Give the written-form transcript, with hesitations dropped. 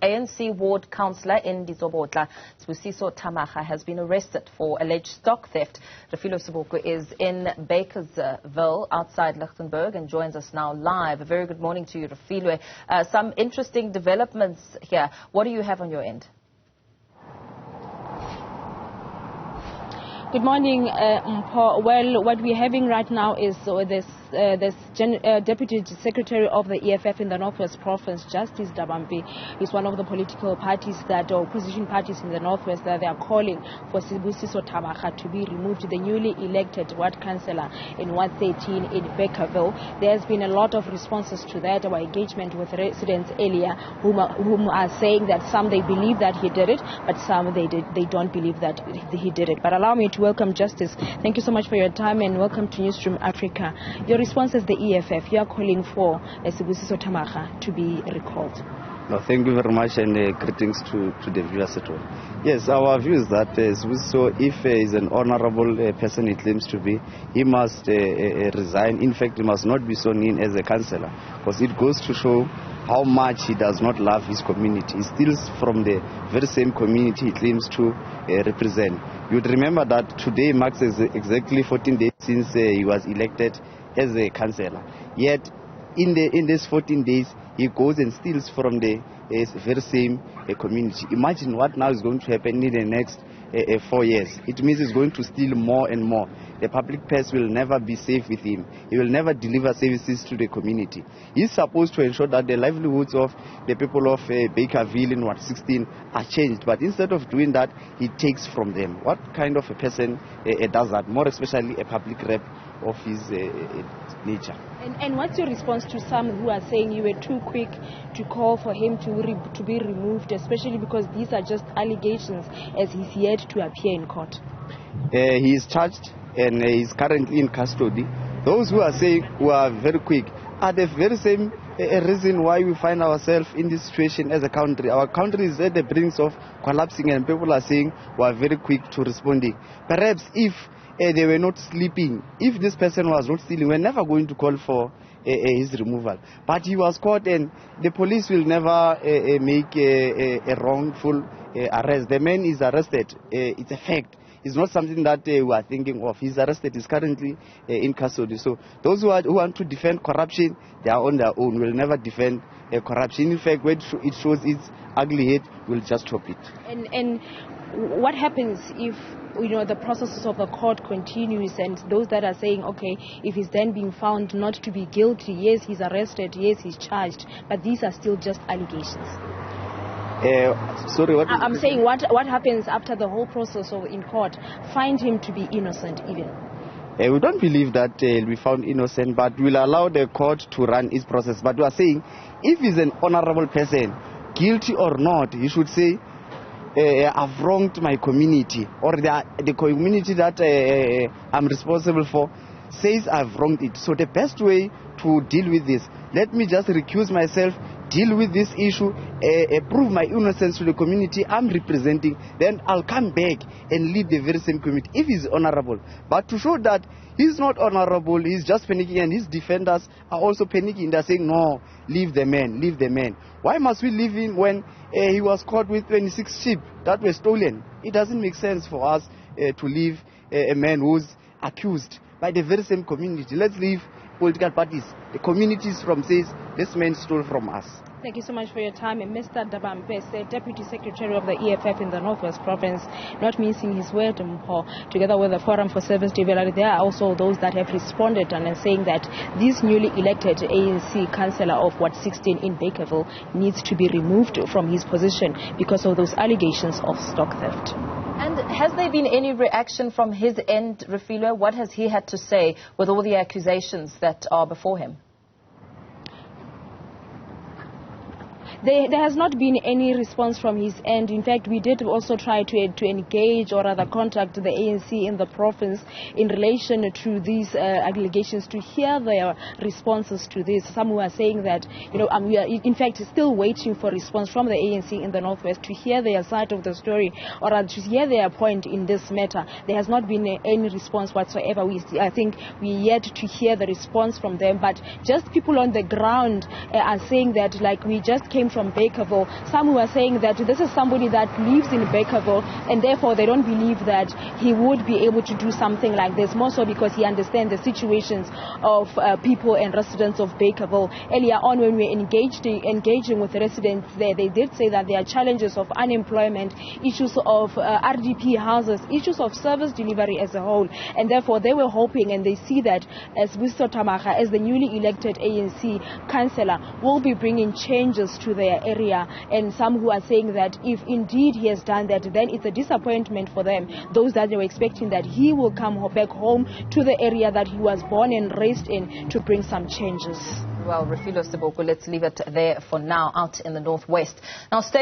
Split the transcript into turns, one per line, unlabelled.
ANC ward councillor in Ditsobotla, Sibusiso Thamaga, has been arrested for alleged stock theft. Refiloe Seboko is in Bakersville outside Lichtenburg and joins us now live. A very good morning to you, Refiloe. Some interesting developments here. What do you have on your end?
Good morning, Mpho. Well, what we're having right now is this Deputy Secretary of the EFF in the Northwest Province, Justice Dabampi, is one of the political parties that, or opposition parties in the Northwest, that they are calling for Sibusiso Thamaga to be removed, the newly elected ward councillor in Ward 13 in Bakersville. There has been a lot of responses to that. Our engagement with residents earlier, whom are saying that some they believe that he did it, but some they don't believe that he did it. But allow me to welcome Justice. Thank you so much for your time and welcome to Newzroom Afrika. Your response as the EFF, you are calling for Sibusiso Thamaga to be recalled.
No, thank you very much and greetings to the viewers at home. Yes, our view is that Sibusiso, if he is an honorable person he claims to be, he must resign. In fact, he must not be sworn in as a councillor, because it goes to show how much he does not love his community. He steals from the very same community he claims to represent. You would remember that today marks exactly 14 days since he was elected as a councillor. Yet, in these 14 days, he goes and steals from the very same community. Imagine what now is going to happen in the next 4 years. It means he's going to steal more and more. The public purse will never be safe with him. He will never deliver services to the community. He's supposed to ensure that the livelihoods of the people of Bakersville in Ward 16 are changed. But instead of doing that, he takes from them. What kind of a person does that? More especially a public rep of his nature.
And what's your response to some who are saying you were too quick to call for him to be removed, especially because these are just allegations as he's yet to appear in court?
He is charged and he is currently in custody. Those who are saying who are very quick are the very same reason why we find ourselves in this situation as a country. Our country is at the brink of collapsing and people are saying we are very quick to responding. Perhaps if they were not sleeping, if this person was not stealing, we're never going to call for his removal. But he was caught and the police will never make a wrongful arrest. The man is arrested. It's a fact. It's not something that we are thinking of. He's arrested. He's currently in custody. So those who want to defend corruption, they are on their own. We'll never defend corruption. In fact, when it shows its ugly head, we'll just stop it.
And what happens if the processes of the court continues and those that are saying, okay, if he's then being found not to be guilty, yes, he's arrested, yes, he's charged, but these are still just allegations?
Sorry, what?
I'm saying what happens after the whole process in court? Find him to be innocent even.
We don't believe that he'll be found innocent, but we'll allow the court to run its process. But we are saying, if he's an honorable person, guilty or not, he should say, I've wronged my community, or the community that I'm responsible for says I've wronged it. So the best way to deal with this, let me just recuse myself, deal with this issue, prove my innocence to the community I'm representing, then I'll come back and lead the very same community if he's honorable. But to show that he's not honorable, he's just panicking, and his defenders are also panicking. They're saying, no, leave the man, leave the man. Why must we leave him when he was caught with 26 sheep that were stolen? It doesn't make sense for us to leave a man who's accused by the very same community. Let's leave political parties, the communities from says this man stole from us.
Thank you so much for your time. And Mr. Dabampe, Deputy Secretary of the EFF in the Northwest Province, not mincing his word, Mpho, together with the Forum for Service Development, there are also those that have responded and are saying that this newly elected ANC councillor of Ward 16 in Bakersville needs to be removed from his position because of those allegations of stock theft.
And has there been any reaction from his end, Refiloe? What has he had to say with all the accusations that are before him?
There has not been any response from his end. In fact, we did also try to engage or rather contact the ANC in the province in relation to these allegations to hear their responses to this. Some who are saying that, we are in fact still waiting for response from the ANC in the Northwest to hear their side of the story or rather to hear their point in this matter. There has not been any response whatsoever. I think we are yet to hear the response from them, but just people on the ground are saying that, like, we just came from Bakerville. Some who are saying that this is somebody that lives in Bakerville, and therefore they don't believe that he would be able to do something like this, more so because he understands the situations of people and residents of Bakerville. Earlier on, when we were engaging with residents there, they did say that there are challenges of unemployment, issues of RDP houses, issues of service delivery as a whole, and therefore they were hoping, and they see that as Sibusiso Thamaga, as the newly elected ANC councillor, will be bringing changes to their area. And some who are saying that if indeed he has done that, then it's a disappointment for them, those that they were expecting that he will come back home to the area that he was born and raised in to bring some changes.
Well, Refiloe Seboko, let's leave it there for now, out in the northwest. Now, stay